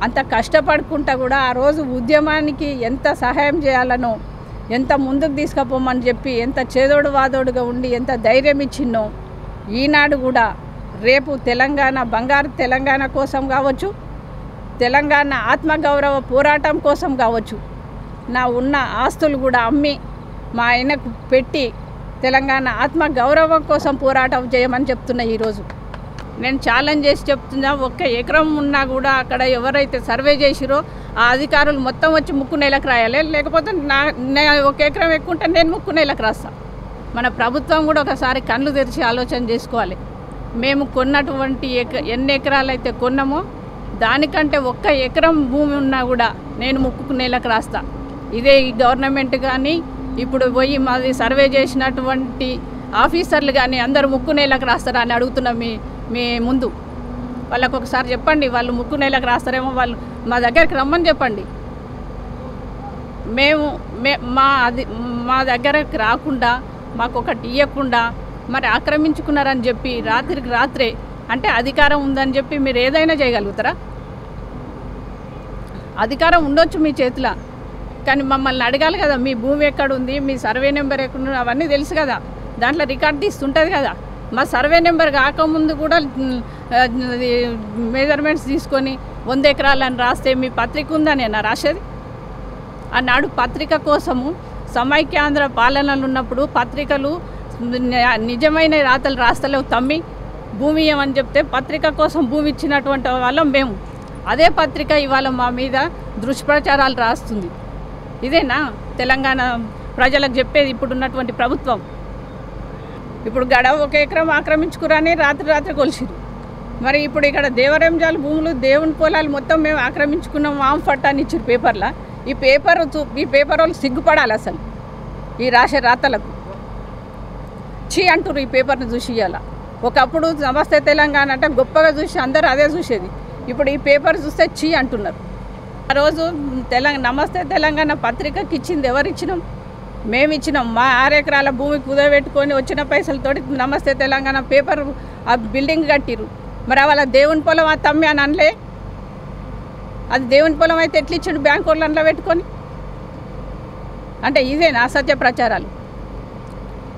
అంత కష్టపడుకుంటా కూడా ఆ రోజు ఉద్యమానికి ఎంత సహాయం చేయాలనో, ఎంత ముందుకు తీసుకుపోమని చెప్పి, ఎంత చేదోడు వాదోడుగా ఉండి ఎంత ధైర్యం ఇచ్చిన్నో, ఈనాడు కూడా రేపు తెలంగాణ బంగారు తెలంగాణ కోసం కావచ్చు, తెలంగాణ ఆత్మగౌరవ పోరాటం కోసం కావచ్చు, నా ఉన్న ఆస్తులు కూడా అమ్మి మా ఆయనకు పెట్టి తెలంగాణ ఆత్మగౌరవం కోసం పోరాటం చేయమని చెప్తున్నా. ఈరోజు నేను ఛాలెంజ్ చేసి చెప్తున్నా, 1 ఎకరం ఉన్నా కూడా అక్కడ ఎవరైతే సర్వే చేసిరో ఆ అధికారులు మొత్తం వచ్చి ముక్కు నెలకు రాయాలి, లేకపోతే 1 ఎకరం ఎక్కువ ఉంటే నేను ముక్కు నెలకు రాస్తా. మన ప్రభుత్వం కూడా ఒకసారి కళ్ళు తెరిచి ఆలోచన చేసుకోవాలి. మేము కొన్నటువంటి ఎన్ని ఎకరాలు అయితే కొన్నామో దానికంటే 1 ఎకరం భూమి ఉన్నా కూడా నేను ముక్కు నెలకు రాస్తా. ఇదే ఈ గవర్నమెంట్ కానీ ఇప్పుడు పోయి మాది సర్వే చేసినటువంటి ఆఫీసర్లు కానీ అందరూ ముక్కు నెలకు రాస్తారా అని అడుగుతున్నా. మీ ముందు వాళ్ళకు ఒకసారి చెప్పండి, వాళ్ళు ముక్కు నెలకు రాస్తారేమో, వాళ్ళు మా దగ్గరికి రమ్మని చెప్పండి. మా దగ్గరకు రాకుండా మాకు ఒకటి ఇవ్వకుండా మరి ఆక్రమించుకున్నారని చెప్పి రాత్రికి రాత్రే అంటే అధికారం ఉందని చెప్పి మీరు ఏదైనా చేయగలుగుతారా? అధికారం ఉండొచ్చు మీ చేతిలో, కానీ మమ్మల్ని అడగాలి కదా, మీ భూమి ఎక్కడుంది, మీ సర్వే నెంబర్ ఎక్కడుంది, అవన్నీ తెలుసు కదా, దాంట్లో రికార్డ్ తీస్తుంటుంది కదా. మా సర్వే నెంబర్ కాకముందు కూడా మెజర్మెంట్స్ తీసుకొని 100 ఎకరాలని రాస్తే మీ పత్రిక ఉందని నేను రాసేది. ఆనాడు పత్రిక కోసము సమైక్యాంధ్ర పాలనలు ఉన్నప్పుడు పత్రికలు నిజమైన రాతలు రాస్తలేవు తమ్మి, భూమి ఏమని చెప్తే పత్రిక కోసం భూమి ఇచ్చినటువంటి వాళ్ళం మేము. అదే పత్రిక ఇవాళ మా మీద దుష్ప్రచారాలు రాస్తుంది. ఇదేనా తెలంగాణ ప్రజలకు చెప్పేది ఇప్పుడున్నటువంటి ప్రభుత్వం? ఇప్పుడు 1 ఎకరం ఆక్రమించుకురని రాత్రి కొలిసిరు. మరి ఇప్పుడు ఇక్కడ దేవరంజాల భూములు, దేవుని పొలాలు మొత్తం మేము ఆక్రమించుకున్నాం, వామ్ ఫట్టాన్ని ఇచ్చారు పేపర్లో. ఈ పేపర్ వాళ్ళు సిగ్గుపడాలి అసలు. ఈ రాసే రాతలకు చీ అంటారు. ఈ పేపర్ని చూసి ఇవ్వాల. ఒకప్పుడు నమస్తే తెలంగాణ అంటే గొప్పగా చూసి అందరూ అదే చూసేది. ఇప్పుడు ఈ పేపర్ చూస్తే చీ అంటున్నారు. ఆ రోజు నమస్తే తెలంగాణ పత్రికకి ఇచ్చింది ఎవరు ఇచ్చినాం? మేము ఇచ్చినాం. మా 6 ఎకరాల భూమి కుదబెట్టుకొని వచ్చిన పైసలతోటి నమస్తే తెలంగాణ పేపర్ ఆ బిల్డింగ్ కట్టిరు. మరి వాళ్ళ దేవుని పొలం ఆ తమ్మి అని అనలే? అది దేవుని పొలం అయితే ఎట్లా ఇచ్చిండు బ్యాంక్ వాళ్ళలో పెట్టుకొని? అంటే ఇదేనా అసత్య ప్రచారాలు?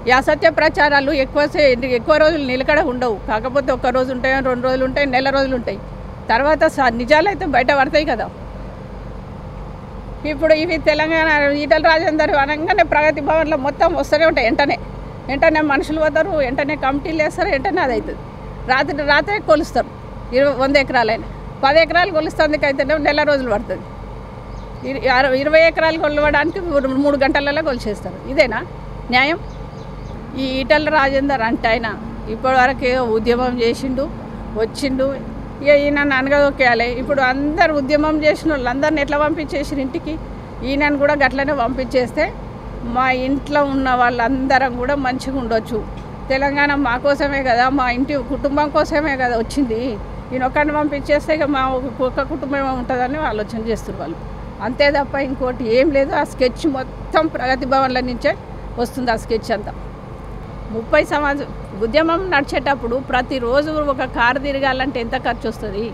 ఈ అసత్య ప్రచారాలు ఎక్కువ రోజులు నిలకడ ఉండవు. కాకపోతే 1 రోజు ఉంటాయి, 2 రోజులు ఉంటాయి, నెల రోజులు ఉంటాయి. తర్వాత నిజాలు అయితే బయట పడతాయి కదా. ఇప్పుడు ఇవి తెలంగాణ ఈటల రాజేందర్ అనగానే ప్రగతి భవన్లో మొత్తం వస్తూనే ఉంటాయి. వెంటనే మనుషులు పోతారు, వెంటనే కమిటీలు వేస్తారు, వెంటనే అది అవుతుంది. రాత్రే కొలుస్తారు. 100 ఎకరాలైనా 10 ఎకరాలు కొలుస్తేందుకైతే నెల రోజులు పడుతుంది. 20 ఎకరాలు కొలవడానికి 3 గంటలలో కొలిచేస్తారు. ఇదేనా న్యాయం? ఈ ఈటల రాజేందర్ అంటే ఆయన ఇప్పటివరకు ఉద్యమం చేసిండు, వచ్చిండు, ఇక ఈయనను అనగదొక్కేయాలి. ఇప్పుడు అందరు ఉద్యమం చేసిన వాళ్ళందరిని ఎట్లా పంపించేసారు ఇంటికి? ఈయనను కూడా గట్లనే పంపించేస్తే మా ఇంట్లో ఉన్న వాళ్ళందరం కూడా మంచిగా ఉండొచ్చు. తెలంగాణ మా కోసమే కదా, మా ఇంటి కుటుంబం కోసమే కదా వచ్చింది. ఈయన ఒక్కడిని పంపించేస్తే ఇక మా ఒక్క కుటుంబం ఉంటుందని ఆలోచన చేస్తారు వాళ్ళు. అంతే తప్ప ఇంకోటి ఏం లేదు. ఆ స్కెచ్ మొత్తం ప్రగతి భవన్ల నుంచే వస్తుంది. ఆ స్కెచ్ అంతా 30 సంవత్సరాలు ఉద్యమం నడిచేటప్పుడు ప్రతిరోజు ఒక కారు తిరగాలంటే ఎంత ఖర్చు వస్తుంది?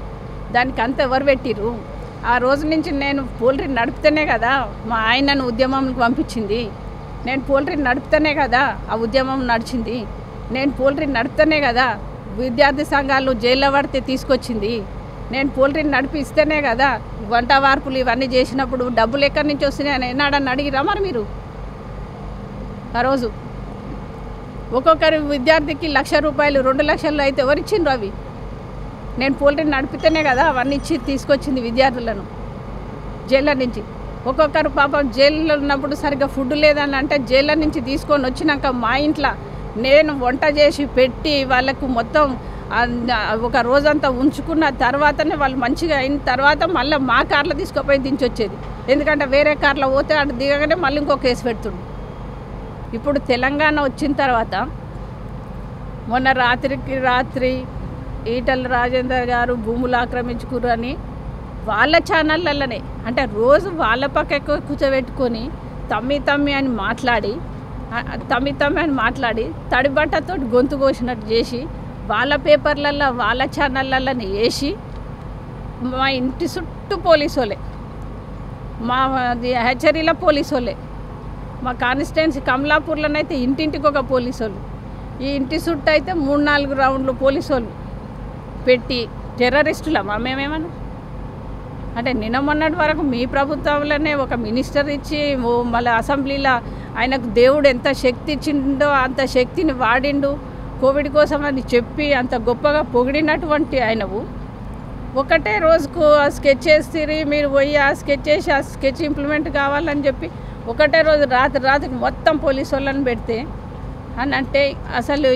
దానికి అంత ఎవరు పెట్టిరు? ఆ రోజు నుంచి నేను పోల్ట్రీ నడిపితేనే కదా మా ఆయనను ఉద్యమంకి పంపించింది. నేను పోల్ట్రీ నడిపితేనే కదా ఆ ఉద్యమం నడిచింది. నేను పోల్ట్రీ నడిపితేనే కదా విద్యార్థి సంఘాలు జైల్లో పడితే తీసుకొచ్చింది. నేను పోల్ట్రీ నడిపిస్తేనే కదా వంట వార్పులు ఇవన్నీ చేసినప్పుడు డబ్బులు ఎక్కడి నుంచి వస్తున్నాయని ఏనాడని అడిగిరా మరి మీరు? ఆ రోజు ఒక్కొక్కరి విద్యార్థికి 1,00,000 రూపాయలు, 2 లక్షలు అయితే ఎవరు ఇచ్చిండ్రు? అవి నేను పోల్ట్రీ నడిపితేనే కదా అవన్నీ ఇచ్చి తీసుకొచ్చింది విద్యార్థులను జైళ్ళ నుంచి. ఒక్కొక్కరు పాపం జైల్లో ఉన్నప్పుడు సరిగ్గా ఫుడ్ లేదని అంటే జైళ్ళ నుంచి తీసుకొని వచ్చినాక మా ఇంట్లో నేను వంట చేసి పెట్టి వాళ్ళకు మొత్తం ఒక రోజంతా ఉంచుకున్న తర్వాతనే వాళ్ళు మంచిగా అయిన తర్వాత మళ్ళీ మా కార్లో తీసుకుపోయి దించొచ్చేది. ఎందుకంటే వేరే కార్లో పోతే అటు దిగగానే మళ్ళీ ఇంకో కేసు పెడుతుండు. ఇప్పుడు తెలంగాణ వచ్చిన తర్వాత మొన్న రాత్రికి రాత్రి ఈటల రాజేందర్ గారు భూములు ఆక్రమించుకురని వాళ్ళ ఛానళ్ళనే అంటే రోజు వాళ్ళ పక్క కూర్చోబెట్టుకొని తమ్మి అని మాట్లాడి తడిబట్టతో గొంతు కోసినట్టు చేసి వాళ్ళ పేపర్లలో వాళ్ళ ఛానళ్ళని వేసి మా ఇంటి చుట్టూ పోలీసు వాళ్ళే, మా హెచ్చరీలో పోలీసు వాళ్ళే, మా కాన్స్టిట్యున్సీ కమలాపూర్లోనైతే ఇంటింటికి ఒక పోలీసు వాళ్ళు, ఈ ఇంటి చుట్టూ అయితే 3-4 రౌండ్లు పోలీసు వాళ్ళు పెట్టి టెర్రరిస్టులమా మేమేమన్నా? అంటే నిన్న మొన్నటి వరకు మీ ప్రభుత్వంలోనే ఒక మినిస్టర్ ఇచ్చి మళ్ళీ అసెంబ్లీలో ఆయనకు దేవుడు ఎంత శక్తి ఇచ్చిండో అంత శక్తిని వాడిండు కోవిడ్ కోసం అని చెప్పి అంత గొప్పగా పొగిడినటువంటి ఆయనవు ఒకటే రోజుకు ఆ స్కెచ్ చేసి మీరు పోయి ఆ స్కెచ్ చేసి ఆ స్కెచ్ ఇంప్లిమెంట్ కావాలని చెప్పి ఒకటే రోజు రాత్రికి మొత్తం పోలీసు వాళ్ళని పెడితే అని అంటే అసలు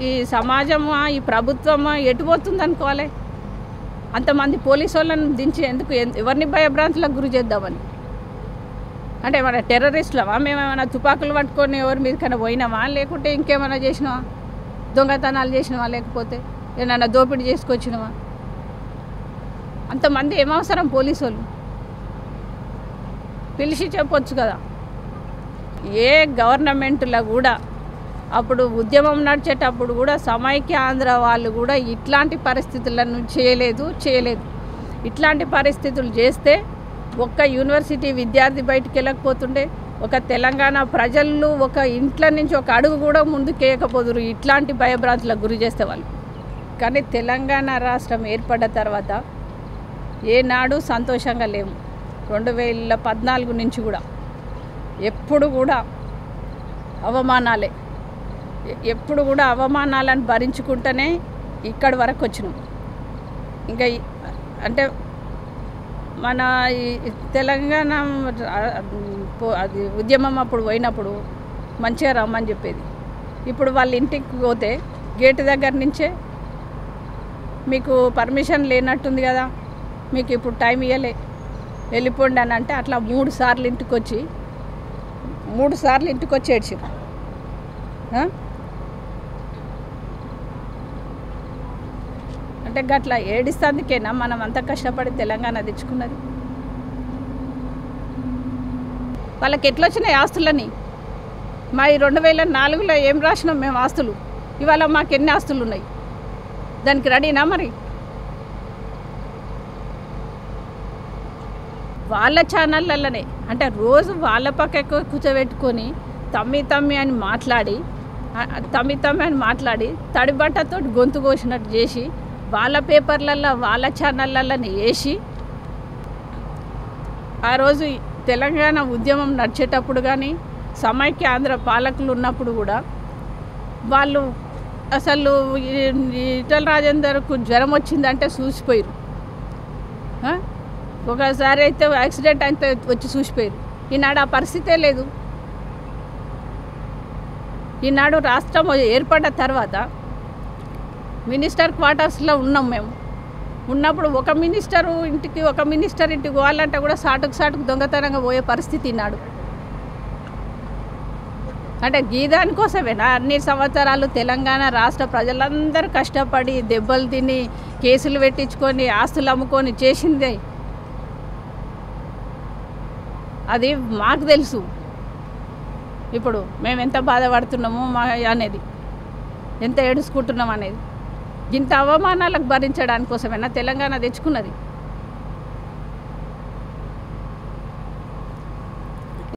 ఈ సమాజమా ఈ ప్రభుత్వమా ఎటు పోతుంది అనుకోవాలి? అంతమంది పోలీసు వాళ్ళని దించి ఎందుకు ఎవరిని భయభ్రాంతులకు గురి చేద్దామని? అంటే మన టెర్రరిస్టులమా? మేమేమైనా తుపాకులు పట్టుకొని ఎవరి మీదకైనా పోయినామా, లేకుంటే ఇంకేమైనా చేసినావా, దొంగతనాలు చేసినావా, లేకపోతే ఏమైనా దోపిడీ చేసుకొచ్చినావా? అంతమంది ఏమవసరం పోలీసు వాళ్ళు? పిలిచి చెప్పొచ్చు కదా. ఏ గవర్నమెంట్లో కూడా అప్పుడు ఉద్యమం నడిచేటప్పుడు కూడా సమైక్య ఆంధ్ర వాళ్ళు కూడా ఇట్లాంటి పరిస్థితులను చేయలేదు. ఇట్లాంటి పరిస్థితులు చేస్తే ఒక్క యూనివర్సిటీ విద్యార్థి బయటికి వెళ్ళకపోతుండే, ఒక తెలంగాణ ప్రజలు ఒక ఇంట్లో నుంచి ఒక అడుగు కూడా ముందుకేయకపోదురు ఇట్లాంటి భయభ్రాంతులకు గురి చేస్తే వాళ్ళు. కానీ తెలంగాణ రాష్ట్రం ఏర్పడ్డ తర్వాత ఏనాడు సంతోషంగా లేము. 2014 నుంచి కూడా ఎప్పుడు కూడా అవమానాలే, ఎప్పుడు కూడా అవమానాలను భరించుకుంటూనే ఇక్కడి వరకు వచ్చినాం. ఇంకా అంటే మన ఈ తెలంగాణ అది ఉద్యమం అప్పుడు పోయినప్పుడు మంచిగా రమ్మని చెప్పేది. ఇప్పుడు వాళ్ళ ఇంటికి పోతే గేటు దగ్గర నుంచే మీకు పర్మిషన్ లేనట్టుంది కదా, మీకు ఇప్పుడు టైం ఇవ్వలే, వెళ్ళిపోండి అని అంటే అట్లా 3 సార్లు ఇంటికి వచ్చి ఏడ్చారు. అంటే గట్లా ఏడిస్తేందుకేనా మనం అంత కష్టపడి తెలంగాణ తెచ్చుకున్నది? వాళ్ళకి ఎట్లా వచ్చినాయి ఆస్తులని? మా 2004లో ఏం రాసినాం మేము ఆస్తులు, ఇవాళ మాకు ఎన్ని ఆస్తులు ఉన్నాయి? దానికి రెడీనా మరి? వాళ్ళ ఛానళ్ళనే అంటే రోజు వాళ్ళ పక్క కూర్చోబెట్టుకొని తమ్మి అని మాట్లాడి తడిబట్టతో గొంతు కోసినట్టు చేసి వాళ్ళ పేపర్లలో వాళ్ళ ఛానళ్ళని వేసి ఆ రోజు తెలంగాణ ఉద్యమం నడిచేటప్పుడు కానీ సమైక్య ఆంధ్ర పాలకులు ఉన్నప్పుడు కూడా వాళ్ళు అసలు ఈటల రాజేందర్కు జ్వరం వచ్చిందంటే చూసిపోయారు. ఒకసారి అయితే యాక్సిడెంట్ అయితే వచ్చి చూసిపోయారు. ఈనాడు ఆ పరిస్థితే లేదు. ఈనాడు రాష్ట్రం ఏర్పడ్డ తర్వాత మినిస్టర్ క్వార్టర్స్లో ఉన్నాం మేము. ఉన్నప్పుడు ఒక మినిస్టర్ ఇంటికి పోవాలంటే కూడా సాటుకు దొంగతనంగా పోయే పరిస్థితి ఈనాడు. అంటే గీదానికోసమేనా అన్ని సంవత్సరాలు తెలంగాణ రాష్ట్ర ప్రజలందరూ కష్టపడి దెబ్బలు తిని కేసులు పెట్టించుకొని ఆస్తులు అమ్ముకొని చేసిందే? అది మాకు తెలుసు. ఇప్పుడు మేము ఎంత బాధపడుతున్నామో అనేది, ఎంత ఏడుచుకుంటున్నాం అనేది. ఇంత అవమానాలకు భరించడానికోసమేనా తెలంగాణ తెచ్చుకున్నది?